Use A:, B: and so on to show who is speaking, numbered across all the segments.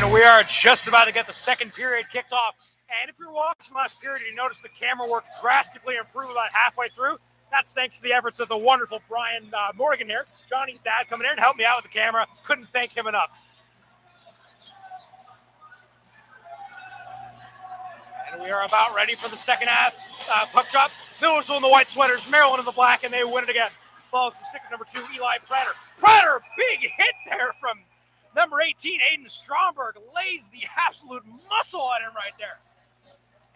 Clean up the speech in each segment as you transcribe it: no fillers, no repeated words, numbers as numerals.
A: And we are just about to get the second period kicked off. And if you're watching last period, you notice the camera work drastically improved about halfway through. That's thanks to the efforts of the wonderful Brian Morgan here, Johnny's dad, coming in and helping me out with the camera. Couldn't thank him enough. And we are about ready for the second half. Puck drop. Millersville in the white sweaters, Maryland in the black, and they win it again. Follows the stick of number 2, Eli Prater. Prater, big hit there from number 18, Aiden Stromberg. Lays the absolute muscle on him right there.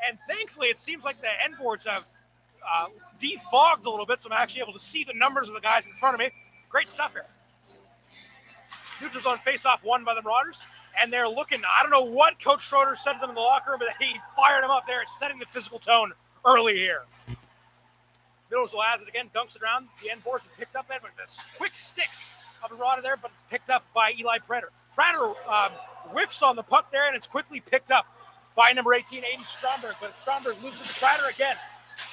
A: And thankfully, it seems like the end boards have defogged a little bit, so I'm actually able to see the numbers of the guys in front of me. Great stuff here. Neutral zone face-off won by the Marauders, and they're looking, I don't know what Coach Schroeder said to them in the locker room, but he fired them up there, setting the physical tone early here. Millersville has it again, dunks it around. The end boards are picked up there, but this quick stick of the Marauder there, but it's picked up by Eli Prater. Prater whiffs on the puck there, and it's quickly picked up by number 18, Aiden Stromberg, but Stromberg loses to Prater again.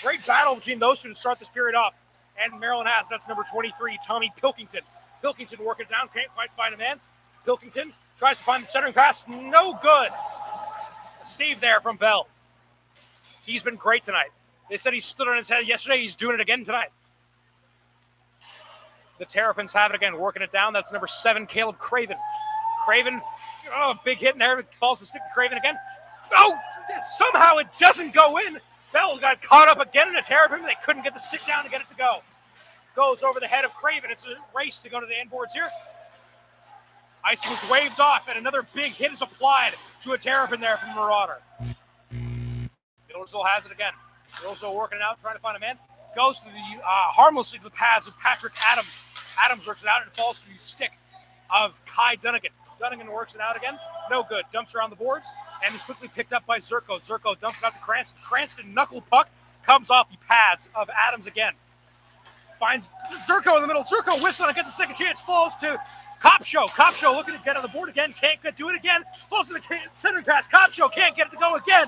A: Great battle between those two to start this period off. And Maryland has, that's number 23, Tommy Pilkington. Pilkington working it down, can't quite find a man. Pilkington tries to find the centering pass, no good. A save there from Bell. He's been great tonight. They said he stood on his head yesterday. He's doing it again tonight. The Terrapins have it again, working it down. That's number 7, Caleb Craven. Craven, big hit in there. Falls the stick to Craven again. Oh, somehow it doesn't go in. Bell got caught up again in a Terrapin. They couldn't get the stick down to get it to go. Goes over the head of Craven. It's a race to go to the end boards here. Icing was waved off, and another big hit is applied to a Terrapin there from Marauder. Millersville has it again. Millersville working it out, trying to find a man. Goes to the harmlessly to the pads of Patrick Adams. Adams works it out and falls to the stick of Kai Dunnigan. Dunnigan works it out again. No good. Dumps around the boards and is quickly picked up by Zerko. Zerko dumps it out to Cranston. Cranston knuckle puck comes off the pads of Adams again. Finds Zerko in the middle. Zerko whiffs on it, gets a second chance. Falls to Copshow. Copshow looking to get on the board again. Can't do it again. Falls to the centering pass. Copshow can't get it to go again.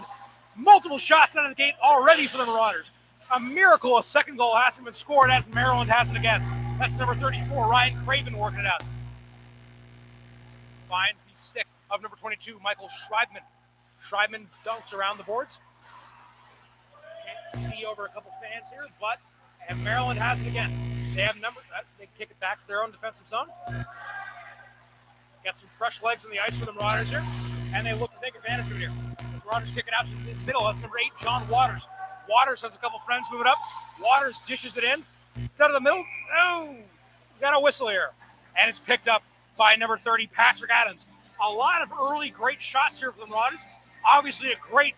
A: Multiple shots out of the gate already for the Marauders. A miracle, a second goal hasn't been scored as Maryland has it again. That's number 34, Ryan Craven working it out. Finds the stick of number 22, Michael Schreibman. Schreibman dunks around the boards. Can't see over a couple fans here, but and Maryland has it again. They have number. They kick it back to their own defensive zone. Got some fresh legs in the ice for the Marauders here, and they look to take advantage of it here. As Marauders kick it out to the middle, that's number 8, John Waters. Waters has a couple friends moving up. Waters dishes it in. Down to the middle. Oh, we got a whistle here. And it's picked up by number 30, Patrick Adams. A lot of early great shots here for the Marauders. Obviously a great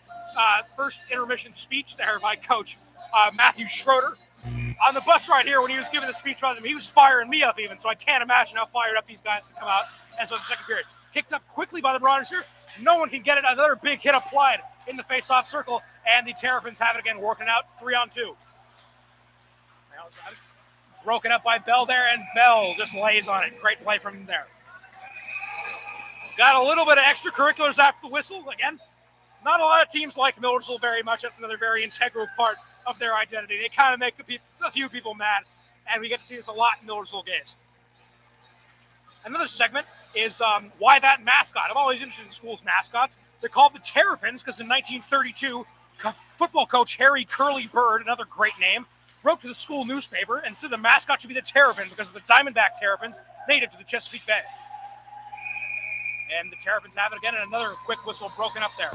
A: first intermission speech there by Coach Matthew Schroeder. On the bus ride here when he was giving the speech on them, he was firing me up even, so I can't imagine how fired up these guys to come out. And so the second period. Kicked up quickly by the Marauders here. No one can get it. Another big hit applied in the face-off circle, and the Terrapins have it again, working out 3-on-2. Broken up by Bell there, and Bell just lays on it. Great play from him there. Got a little bit of extracurriculars after the whistle. Again, not a lot of teams like Millersville very much. That's another very integral part of their identity. They kind of make a few people mad, and we get to see this a lot in Millersville games. Another segment is why that mascot. I'm always interested in schools' mascots. They're called the Terrapins because in 1932, football coach Harry Curly Bird, another great name, wrote to the school newspaper and said the mascot should be the Terrapin because of the Diamondback Terrapins native to the Chesapeake Bay. And the Terrapins have it again, and another quick whistle broken up there.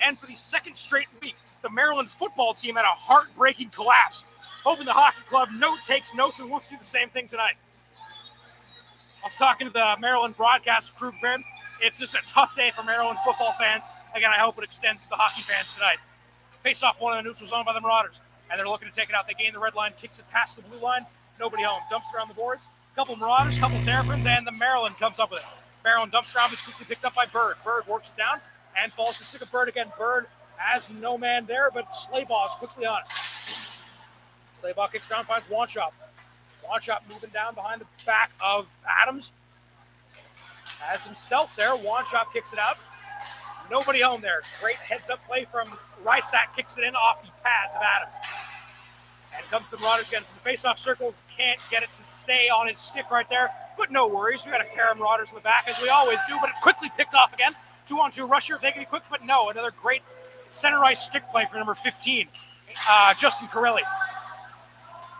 A: And for the second straight week, the Maryland football team had a heartbreaking collapse. Hoping the hockey club takes notes and wants to do the same thing tonight. I was talking to the Maryland broadcast crew, friend. It's just a tough day for Maryland football fans. Again, I hope it extends to the hockey fans tonight. Face off one in the neutral zone by the Marauders, and they're looking to take it out. They gain the red line, kicks it past the blue line. Nobody home. Dumps it around the boards. Couple Marauders, couple Terrapins, and the Maryland comes up with it. Maryland dumps around, it's quickly picked up by Bird. Bird works it down and falls to stick of Bird again. Bird has no man there, but Slaybaugh is quickly on it. Slaybaugh kicks down, finds Wanshop. Wanshop moving down behind the back of Adams. Has himself there. Wanshop kicks it out. Nobody home there. Great heads-up play from Rysack. Kicks it in off the pads of Adams. And comes the Marauders again from the face-off circle. Can't get it to stay on his stick right there. But no worries. We got a pair of Marauders in the back, as we always do. But it quickly picked off again. 2-on-2 rush here if they can be quick. But no, another great center ice stick play for number 15, Justin Corelli.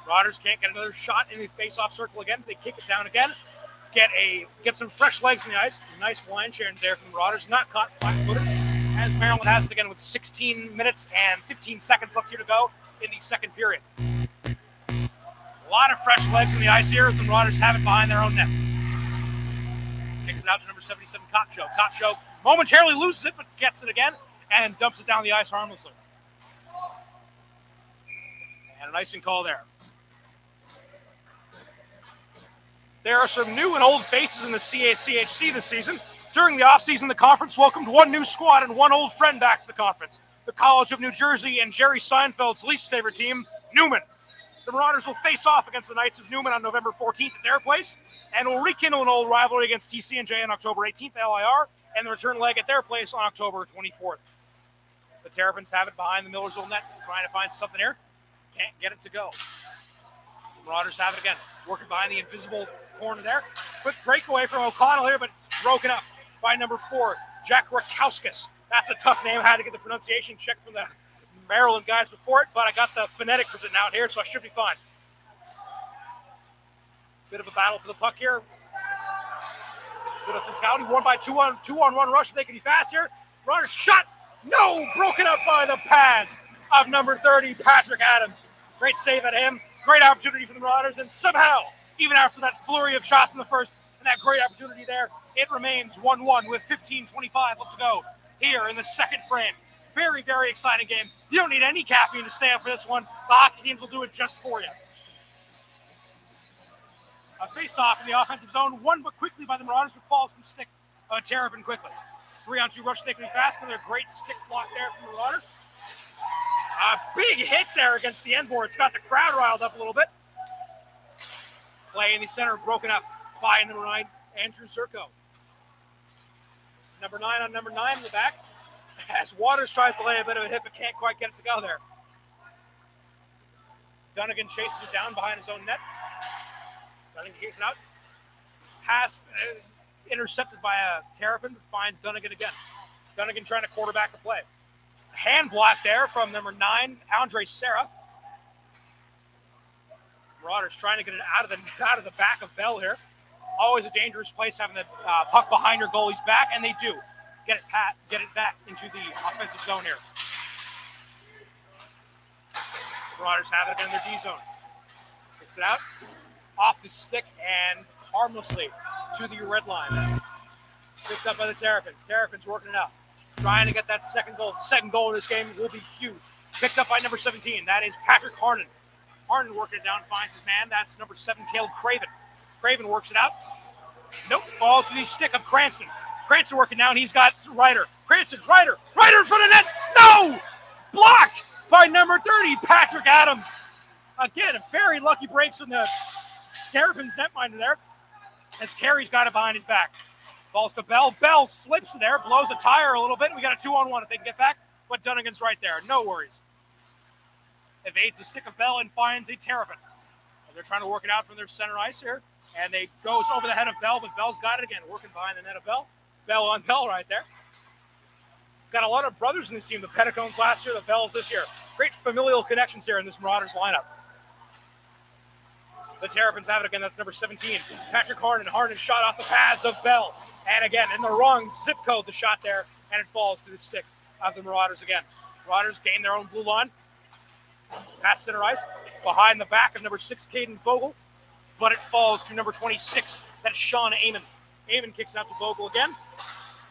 A: Marauders can't get another shot in the face-off circle again. They kick it down again. Get some fresh legs in the ice. Nice line sharing there from the Marauders. Not caught flat-footed, as Maryland has it again with 16 minutes and 15 seconds left here to go in the second period. A lot of fresh legs in the ice here as the Marauders have it behind their own net. Kicks it out to number 77, Kopcho. Kopcho momentarily loses it, but gets it again and dumps it down the ice harmlessly. And an icing call there. There are some new and old faces in the CACHC this season. During the offseason, the conference welcomed one new squad and one old friend back to the conference. The College of New Jersey and Jerry Seinfeld's least favorite team, Newman. The Marauders will face off against the Knights of Newman on November 14th at their place, and will rekindle an old rivalry against TC&J on October 18th at LIR, and the return leg at their place on October 24th. The Terrapins have it behind the Millersville net, trying to find something here. Can't get it to go. The Marauders have it again, working behind the invisible corner there. Quick breakaway from O'Connell here, but it's broken up by number 4, Jack Rakowskis. That's a tough name. I had to get the pronunciation checked from the Maryland guys before it, but I got the phonetic written out here, so I should be fine. Bit of a battle for the puck here. Bit of physicality, won by two-on-one rush. They can be fast here. Runner shot. No, broken up by the pads of number 30, Patrick Adams. Great save at him. Great opportunity for the Marauders, and somehow, even after that flurry of shots in the first and that great opportunity there, it remains 1-1 with 15:25 left to go here in the second frame. Very, very exciting game. You don't need any caffeine to stay up for this one. The hockey teams will do it just for you. A face-off in the offensive zone, won but quickly by the Marauders, but falls to the stick of a Terrapin quickly. 3-on-2 rush, they can be fast. Another great stick block there from the Marauder. A big hit there against the end board. It's got the crowd riled up a little bit. Play in the center, broken up by number 9, Andrew Zirko. Number 9 on number 9 in the back. As Waters tries to lay a bit of a hit, but can't quite get it to go there. Dunnigan chases it down behind his own net. Dunnigan kicks it out. Pass intercepted by a Terrapin, but finds Dunnigan again. Dunnigan trying to quarterback the play. Hand block there from number 9, Andre Serra. Marauders trying to get it out of the back of Bell here. Always a dangerous place having the puck behind your goalie's back, and they do. Get it back into the offensive zone here. Marauders have it in their D zone. Kicks it out. Off the stick and harmlessly to the red line. Picked up by the Terrapins. Terrapins working it out. Trying to get that second goal. Second goal in this game will be huge. Picked up by number 17. That is Patrick Harnan. Harnan working it down, finds his man. That's number 7, Caleb Craven. Craven works it out. Nope, falls to the stick of Cranston. Cranston working down. He's got Ryder. Cranston, Ryder in front of net. No! It's blocked by number 30, Patrick Adams. Again, a very lucky breaks from the Terrapins netminder there, as Carey's got it behind his back. Falls to Bell. Bell slips there, blows a tire a little bit. We got a 2-on-1 if they can get back, but Dunnigan's right there. No worries. Evades the stick of Bell and finds a Terrapin. They're trying to work it out from their center ice here, and they goes over the head of Bell, but Bell's got it again, working behind the net of Bell. Bell on Bell right there. Got a lot of brothers in this team. The Petticones last year, the Bells this year. Great familial connections here in this Marauders lineup. The Terrapins have it again. That's number 17, Patrick Harnan. Harnan shot off the pads of Bell. And again, in the wrong zip code, the shot there, and it falls to the stick of the Marauders again. Marauders gain their own blue line. Past center ice, behind the back of number 6, Caden Vogel. But it falls to number 26, that's Sean Amon. Amon kicks out to Vogel again,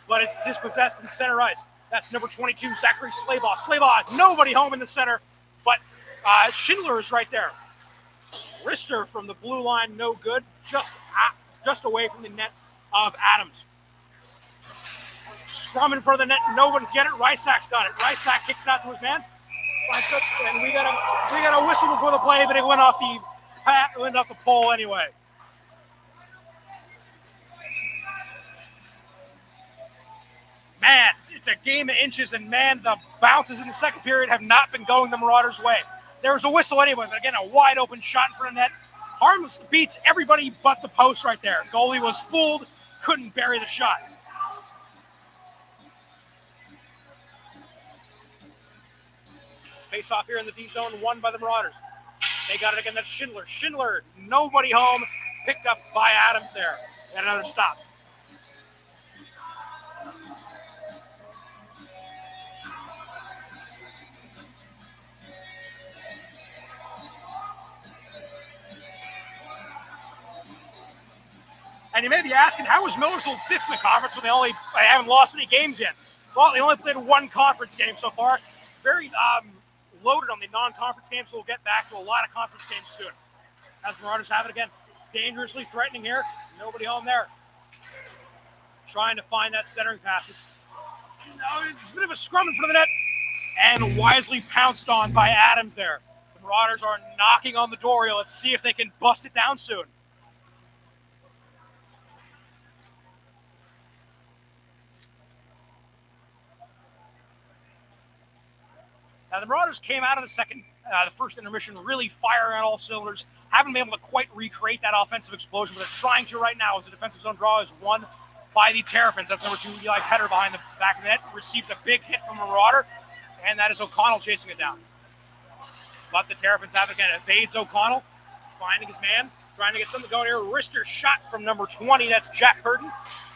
A: but it's dispossessed in center ice. That's number 22, Zachary Slaybaugh. Slaybaugh, nobody home in the center, but Schindler is right there. Rister from the blue line, no good, just away from the net of Adams. Scrum in front of the net, no one can get it. Rysak's got it. Rysak kicks it out to his man. And we got a whistle before the play, but it went off the pole anyway. Man, it's a game of inches, and man, the bounces in the second period have not been going the Marauders' way. There was a whistle anyway, but again, a wide open shot in front of net. Harmless beats everybody but the post right there. Goalie was fooled, couldn't bury the shot. Face off here in the D zone, won by the Marauders. They got it again. That's Schindler. Schindler, nobody home. Picked up by Adams there. And another stop. And you may be asking, how was Millersville fifth in the conference when they haven't lost any games yet? Well, they only played one conference game so far. Very loaded on the non-conference games, so we'll get back to a lot of conference games soon. As the Marauders have it again. Dangerously threatening here. Nobody home there. Trying to find that centering pass. It's a bit of a scrum in front of the net. And wisely pounced on by Adams there. The Marauders are knocking on the door here. Let's see if they can bust it down soon. Now, the Marauders came out of the first intermission, really firing on all cylinders. Haven't been able to quite recreate that offensive explosion, but they're trying to right now as the defensive zone draw is won by the Terrapins. That's number 2, Eli Petter behind the back of the net. Receives a big hit from a Marauder, and that is O'Connell chasing it down. But the Terrapins have it again. Evades O'Connell, finding his man, trying to get something going here. Wrister shot from number 20. That's Jack Hurden.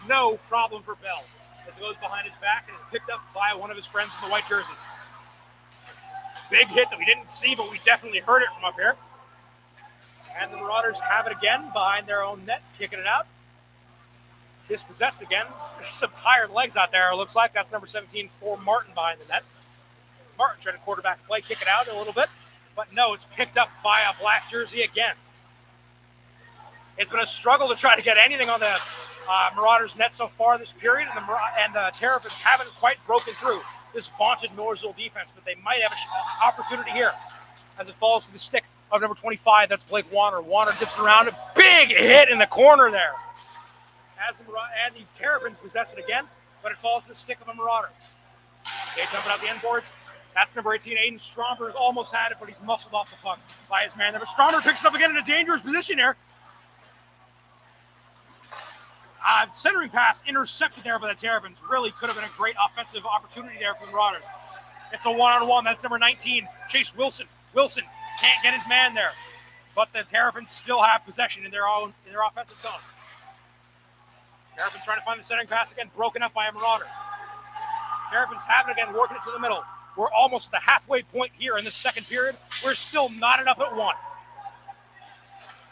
A: No problem for Bell as it goes behind his back and is picked up by one of his friends in the white jerseys. Big hit that we didn't see, but we definitely heard it from up here. And the Marauders have it again behind their own net, kicking it out. Dispossessed again. There's some tired legs out there, it looks like. That's number 17 for Martin behind the net. Martin trying to quarterback play, kick it out a little bit. But no, it's picked up by a black jersey again. It's been a struggle to try to get anything on the Marauders' net so far this period, and the Terrapins haven't quite broken through this vaunted Millersville defense, but they might have an opportunity here as it falls to the stick of number 25. That's Blake Warner. Warner dips around. A big hit in the corner there. And the Terrapins possess it again, but it falls to the stick of a Marauder. They dump it out the end boards. That's number 18, Aiden Stromberg. Almost had it, but he's muscled off the puck by his man there. But Stromberg picks it up again in a dangerous position here. Centering pass intercepted there by the Terrapins. Really could have been a great offensive opportunity there for the Marauders. It's a one-on-one. That's number 19, Chase Wilson. Wilson can't get his man there, but the Terrapins still have possession in their offensive zone. Terrapins trying to find the centering pass again, broken up by a Marauder. Terrapins have it again, working it to the middle. We're almost at the halfway point here in the second period. We're still knotted up at 1.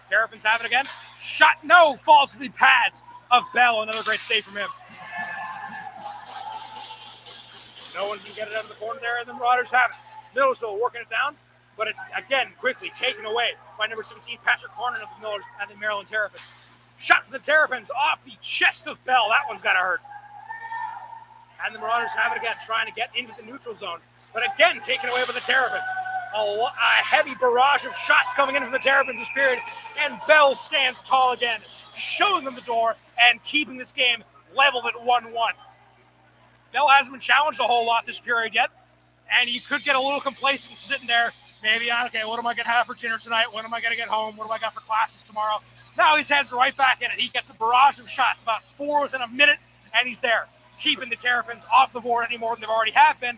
A: Terrapins have it again. Shot, no, falls to the pads of Bell. Another great save from him. No one can get it out of the corner there, and the Marauders have it. Millersville working it down, but it's, again, quickly taken away by number 17, Patrick Corner of the Millers and the Maryland Terrapins. Shot for the Terrapins off the chest of Bell. That one's got to hurt. And the Marauders have it again, trying to get into the neutral zone, but again, taken away by the Terrapins. A heavy barrage of shots coming in from the Terrapins this period, and Bell stands tall again, showing them the door and keeping this game leveled at 1-1. Bell hasn't been challenged a whole lot this period yet, and he could get a little complacent sitting there. Maybe, okay, what am I going to have for dinner tonight? When am I going to get home? What do I got for classes tomorrow? Now his head's right back in it. He gets a barrage of shots, about 4 within a minute, and he's there, keeping the Terrapins off the board any more than they already have been.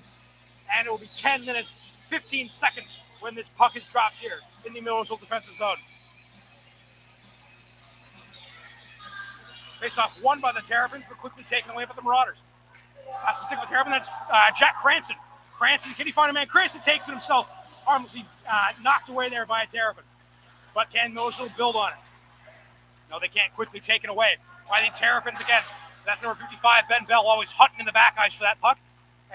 A: And it will be 10 minutes, 15 seconds when this puck is dropped here in the Millersville defensive zone. Face-off won by the Terrapins, but quickly taken away by the Marauders. Pass the stick with Terrapin. That's Jack Cranston. Cranston, can he find a man? Cranston takes it himself. Harmlessly knocked away there by a Terrapin. But can Millersville build on it? No, they can't. Quickly taken away by the Terrapins again. That's number 55, Ben Bell, always hunting in the back ice for that puck.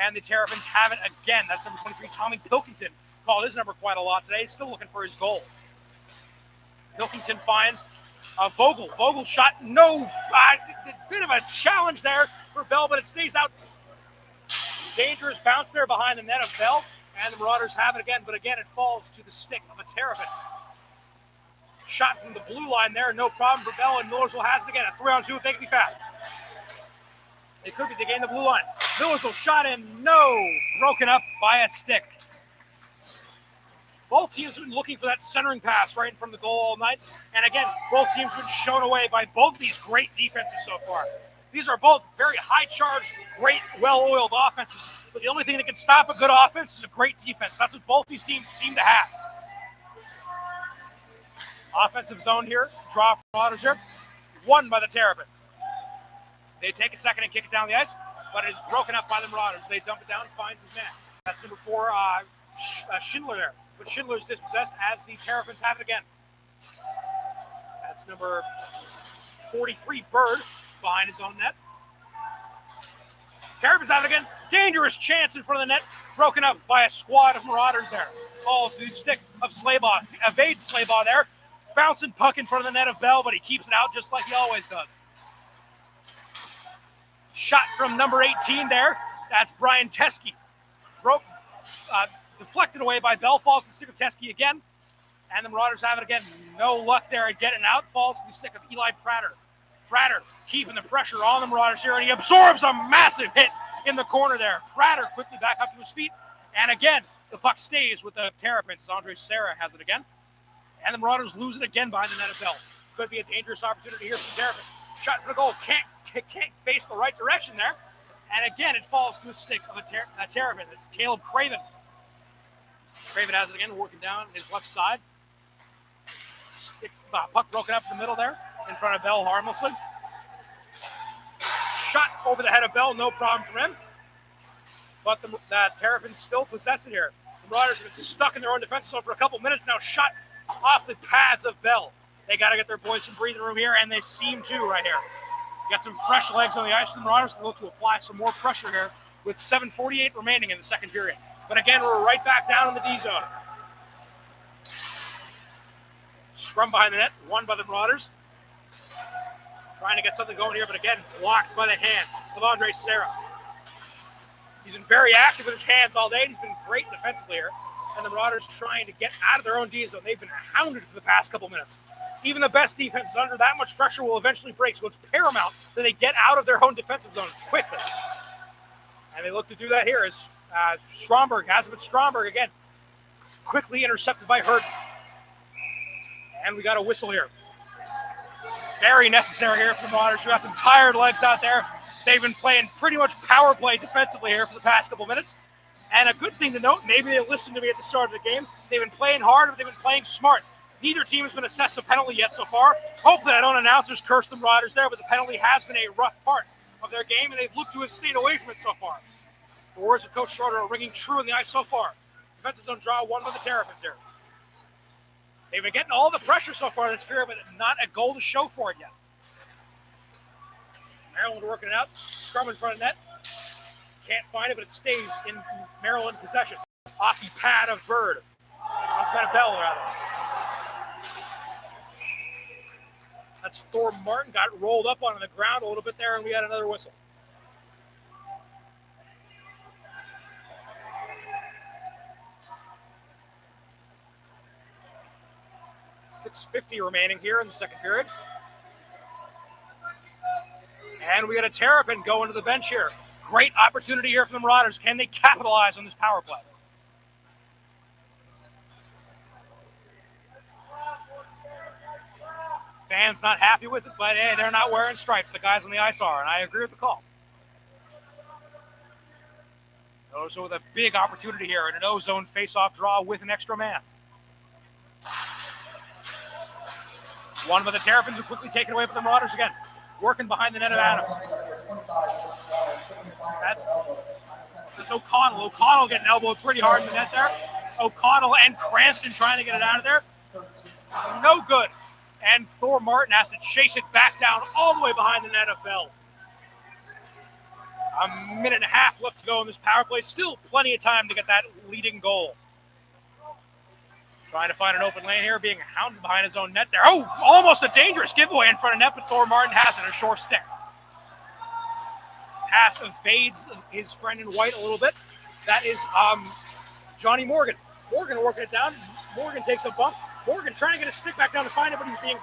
A: And the Terrapins have it again. That's number 23, Tommy Pilkington. Called his number quite a lot today. He's still looking for his goal. Pilkington finds Vogel. Vogel shot, no, bit of a challenge there for Bell, but it stays out. Dangerous bounce there behind the net of Bell, and the Marauders have it again, but again it falls to the stick of a Terrapin. Shot from the blue line there, no problem for Bell, and Millersville has it again. A 3-on-2 if they can be fast. It could be they gain the blue line. Millersville shot in, no, broken up by a stick. Both teams have been looking for that centering pass right in front of the goal all night. And again, both teams have been shown away by both of these great defenses so far. These are both very high-charged, great, well-oiled offenses. But the only thing that can stop a good offense is a great defense. That's what both these teams seem to have. Offensive zone here. Draw from Marauders here. Won by the Terrapins. They take a second and kick it down the ice, but it is broken up by the Marauders. They dump it down and finds his man. That's number 4, Schindler there. But Schindler's dispossessed as the Terrapins have it again. That's number 43, Bird, behind his own net. Terrapins have it again. Dangerous chance in front of the net. Broken up by a squad of Marauders there. Falls to the stick of Slaybaugh. Evades Slaybaugh there. Bouncing puck in front of the net of Bell, but he keeps it out just like he always does. Shot from number 18 there. That's Brian Teskey. Deflected away by Bell. Falls to the stick of Teskey again. And the Marauders have it again. No luck there at getting out. Falls to the stick of Eli Prater. Prater keeping the pressure on the Marauders here, and he absorbs a massive hit in the corner there. Prater quickly back up to his feet. And again, the puck stays with the Terrapins. Andre Serra has it again. And the Marauders lose it again behind the net of Bell. Could be a dangerous opportunity here for the Terrapins. Shot for the goal. Can't face the right direction there. And again, it falls to a stick of a Terrapin. It's Caleb Craven. Craven has it again, working down his left side. Puck broken up in the middle there, in front of Bell harmlessly. Shot over the head of Bell, no problem for him. But the Terrapins still possess it here. The Marauders have been stuck in their own defensive zone for a couple minutes now. Shot off the pads of Bell. They got to get their boys some breathing room here, and they seem to right here. Got some fresh legs on the ice for the Marauders to look to apply some more pressure here with 7:48 remaining in the second period. But again, we're right back down in the D zone. Scrum behind the net, won by the Marauders. Trying to get something going here, but again, blocked by the hand of Andre Serra. He's been very active with his hands all day, and he's been great defensively here. And the Marauders trying to get out of their own D zone. They've been hounded for the past couple minutes. Even the best defenses under that much pressure will eventually break, so it's paramount that they get out of their own defensive zone quickly. And they look to do that here as Stromberg has it with Stromberg again. Quickly intercepted by Hurd. And we got a whistle here. Very necessary here for the Marauders. We got some tired legs out there. They've been playing pretty much power play defensively here for the past couple minutes. And a good thing to note, maybe they listened to me at the start of the game. They've been playing hard, but they've been playing smart. Neither team has been assessed a penalty yet so far. Hopefully I don't announcers curse the Marauders there, but the penalty has been a rough part of their game, and they've looked to have stayed away from it so far. The words of Coach Schroeder are ringing true on the ice so far. Defensive zone draw, won by the Terrapins here. They've been getting all the pressure so far this period, but not a goal to show for it yet. Maryland working it out. Scrum in front of net. Can't find it, but it stays in Maryland possession. Off the pad of Bird. Off the pad of Bell, rather. That's Thor Martin. Got rolled up on the ground a little bit there, and we had another whistle. .650 remaining here in the second period. And we got a Terrapin going to the bench here. Great opportunity here for the Marauders. Can they capitalize on this power play? Fans not happy with it, but hey, they're not wearing stripes. The guys on the ice are, and I agree with the call. So with a big opportunity here in an O-zone face-off draw with an extra man. One by the Terrapins who quickly taken away from the Marauders again. Working behind the net of Adams. That's O'Connell. O'Connell getting elbowed pretty hard in the net there. O'Connell and Cranston trying to get it out of there. No good. And Thor Martin has to chase it back down all the way behind the net of Bell. A minute and a half left to go in this power play. Still plenty of time to get that leading goal. Trying to find an open lane here, being hounded behind his own net there. Oh, almost a dangerous giveaway in front of net, but Thor Martin has it, a short stick. Pass evades his friend in white a little bit. That is Johnny Morgan. Morgan working it down. Morgan takes a bump. Morgan trying to get a stick back down to find it, but he's being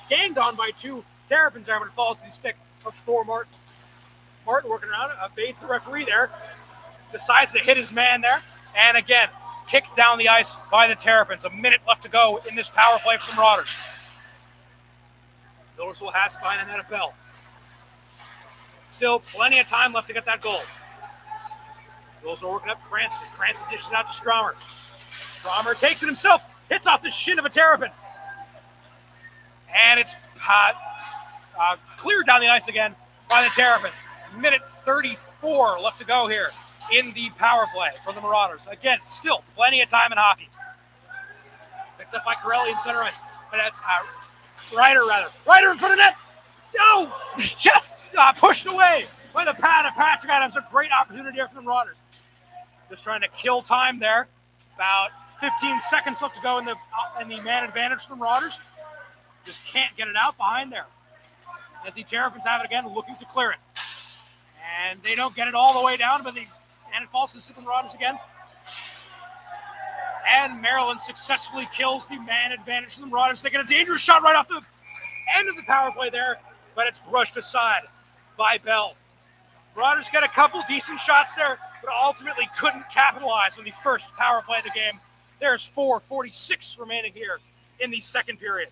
A: ganged on by two Terrapins there, but it falls to the stick of Thor Martin. Martin working around, evades the referee there. Decides to hit his man there. And again, kicked down the ice by the Terrapins. A minute left to go in this power play for the Marauders. Millersville has to find the net of Bell. Still plenty of time left to get that goal. Millersville working up Cranston. Cranston dishes out to Stromer. Stromer takes it himself. Hits off the shin of a Terrapin. And it's cleared down the ice again by the Terrapins. Minute 34 left to go here in the power play for the Marauders. Again, still plenty of time in hockey. Picked up by Corelli in center ice. But that's Ryder in front of net. No! Just pushed away by the pad of Patrick Adams. A great opportunity here for the Marauders. Just trying to kill time there. About 15 seconds left to go in the man advantage for the Marauders. Just can't get it out behind there. As the Terrapins have it again, looking to clear it. And they don't get it all the way down, and it falls to the Marauders again. And Maryland successfully kills the man advantage for the Marauders. They get a dangerous shot right off the end of the power play there, but it's brushed aside by Bell. Marauders get a couple decent shots there, but ultimately couldn't capitalize on the first power play of the game. There's 4:46 remaining here in the second period.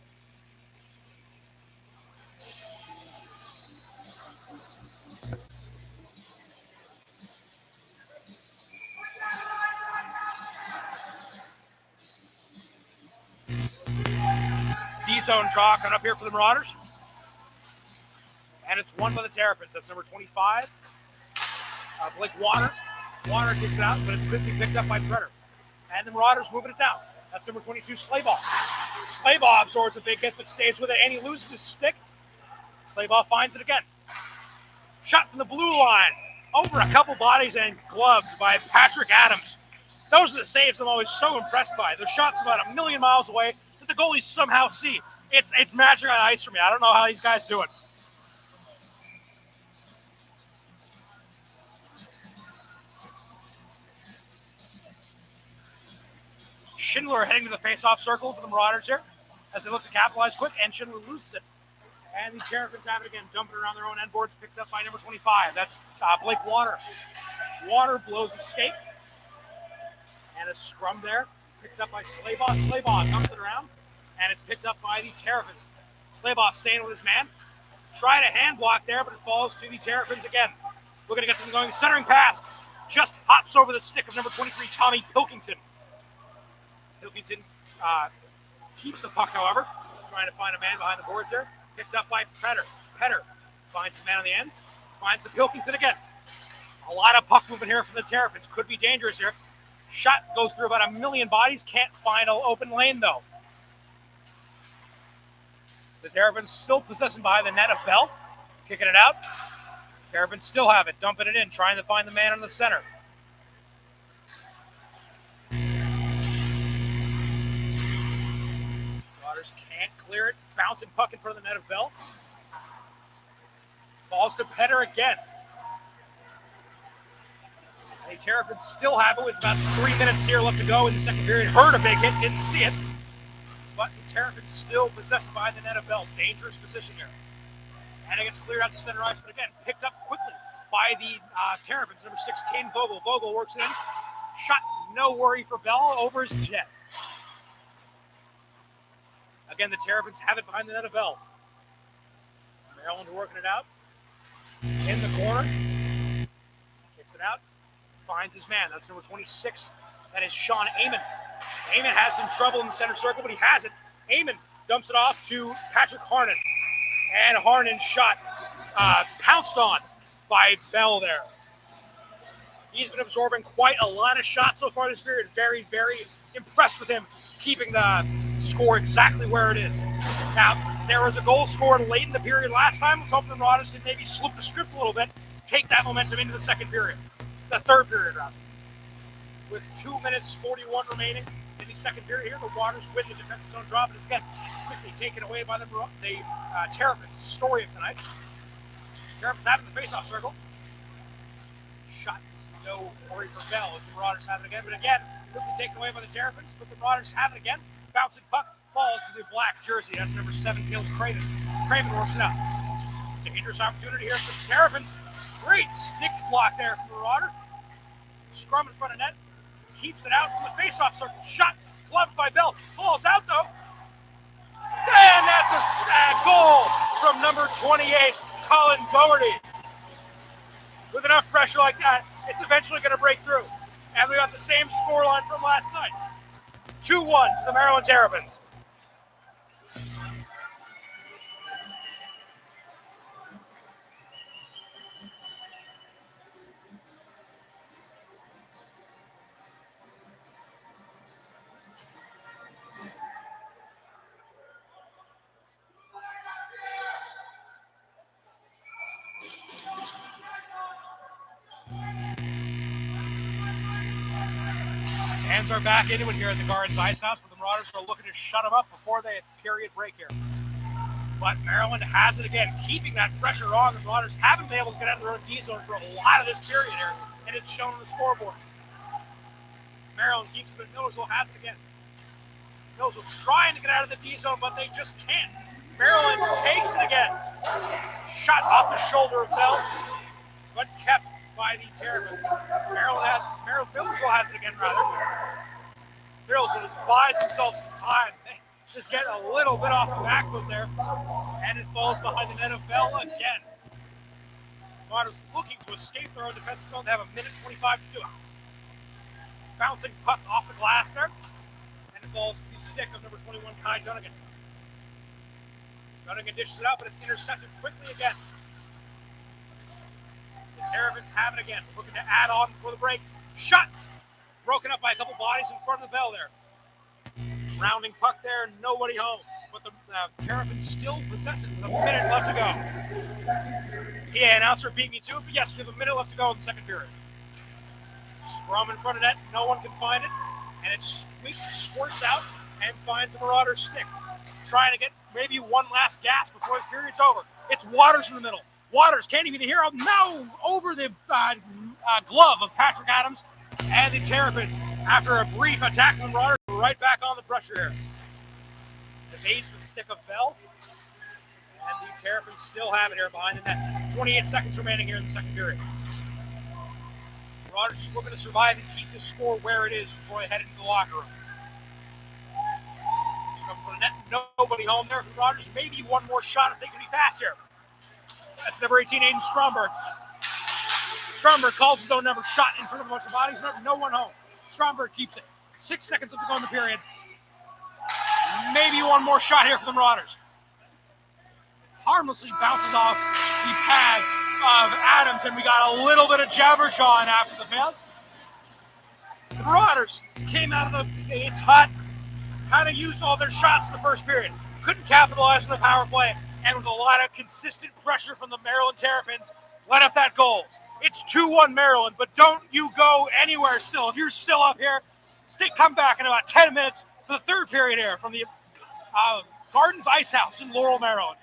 A: D-zone draw coming up here for the Marauders. And it's won by the Terrapins. That's number 25. Blake Warner. Warner kicks it out, but it's quickly picked up by Predator. And the Marauders moving it down. That's number 22, Slaybaugh. Slaybaugh absorbs a big hit, but stays with it, and he loses his stick. Slaybaugh finds it again. Shot from the blue line. Over a couple bodies and gloved by Patrick Adams. Those are the saves I'm always so impressed by. The shot's about a million miles away that the goalies somehow see. It's magic on ice for me. I don't know how these guys do it. Schindler heading to the face-off circle for the Marauders here as they look to capitalize quick, and Schindler loses it. And the Terrapins have it again, dumping around their own end boards, picked up by number 25. That's Blake Warner. Warner blows a skate. And a scrum there, picked up by Slaybaugh. Slaybaugh dumps it around, and it's picked up by the Terrapins. Slaybaugh staying with his man. Tried a hand block there, but it falls to the Terrapins again. We're going to get something going. Centering pass just hops over the stick of number 23, Tommy Pilkington. Pilkington keeps the puck, however, trying to find a man behind the boards there. Picked up by Petter. Petter finds his man on the end, finds the Pilkington again. A lot of puck movement here from the Terrapins. Could be dangerous here. Shot goes through about a million bodies. Can't find an open lane, though. The Terrapins still possessing behind the net of Bell. Kicking it out. Terrapins still have it. Dumping it in. Trying to find the man in the center. Waters can't clear it. Bouncing puck in front of the net of Bell. Falls to Petter again. The Terrapins still have it with about 3 minutes here left to go in the second period. Heard a big hit, didn't see it. But the Terrapins still possessed by the net of Bell. Dangerous position here. And it gets cleared out to center ice, but again, picked up quickly by the Terrapins. Number 6, Caden Vogel. Vogel works it in. Shot, no worry for Bell, over his jet. Again, the Terrapins have it behind the net of Bell. Maryland working it out. In the corner. Kicks it out. Finds his man. That's number 26. That is Sean Amon. Amon has some trouble in the center circle, but he has it. Amon dumps it off to Patrick Harnan. And Harnan's shot pounced on by Bell there. He's been absorbing quite a lot of shots so far this period. Very, very impressed with him keeping the score exactly where it is. Now, there was a goal scored late in the period last time. Let's hope the Marauders can maybe slip the script a little bit, take that momentum into the second period. The third period, rather. With 2 minutes 41 remaining in the second period here, the Waters win the defensive zone drop, and it's again quickly taken away by the Terrapins. The story of tonight. Terrapins have it in the face-off circle. Shot is no worry for Bell as the Marauders have it again, but again, quickly taken away by the Terrapins, but the Marauders have it again. Bouncing puck falls to the black jersey. That's number 7, Caleb Craven. Craven works it out. Dangerous opportunity here for the Terrapins. Great stick block there from the Marauder. Scrum in front of net. keeps it out from the faceoff circle. Shot gloved by Bell. Falls out though. And that's a goal from number 28, Colin Doherty. With enough pressure like that, it's eventually going to break through. And we got the same scoreline from last night. 2-1 to the Maryland Terrapins. Fans are back into it here at the Gardens Ice House, but the Marauders are looking to shut them up before the period break here. But Maryland has it again, keeping that pressure on. The Marauders haven't been able to get out of their own D zone for a lot of this period here, and it's shown on the scoreboard. Maryland keeps it, but Millersville has it again. Millersville trying to get out of the D zone, but they just can't. Maryland takes it again. Shot off the shoulder of Bell, but kept by the Terrapins. Millersville has it again, rather. Millersville just buys themselves some time. They just get a little bit off the back foot there, and it falls behind the net of Bell again. Marauders looking to escape their own defensive zone. They have a minute 25 to do it. Bouncing puck off the glass there, and it falls to the stick of number 21, Kai Dunnigan. Dunnigan dishes it out, but it's intercepted quickly again. The Terrapins have it again, looking to add on before the break. Shot! Broken up by a couple bodies in front of the Bell there. Rounding puck there, nobody home. But the Terrapins still possess it with a minute left to go. Yeah, announcer beat me to it, but yes, we have a minute left to go in the second period. Scrum in front of net, no one can find it, and it squirts out and finds the Marauder's stick. Trying to get maybe one last gasp before this period's over. It's Waters in the middle. Waters can't even be the hero. Now over the glove of Patrick Adams, and the Terrapins, after a brief attack from the Marauders, right back on the pressure here. Evades the stick of Bell, and the Terrapins still have it here behind the net. 28 seconds remaining here in the second period. The Marauders just looking to survive and keep the score where it is before they head into the locker room. Just coming from the net, nobody home there for the Marauders. Maybe one more shot if they can be fast here. That's number 18, Aiden Stromberg. Stromberg calls his own number, shot in front of a bunch of bodies. No one home. Stromberg keeps it. 6 seconds left to go in the period. Maybe one more shot here for the Marauders. Harmlessly bounces off the pads of Adams, and we got a little bit of jabberjawing after the fail. The Marauders came out of the it's hot, kind of used all their shots in the first period. Couldn't capitalize on the power play, and with a lot of consistent pressure from the Maryland Terrapins, let up that goal. It's 2-1 Maryland, but don't you go anywhere still. If you're still up here, come back in about 10 minutes for the third period here from the Gardens Ice House in Laurel, Maryland.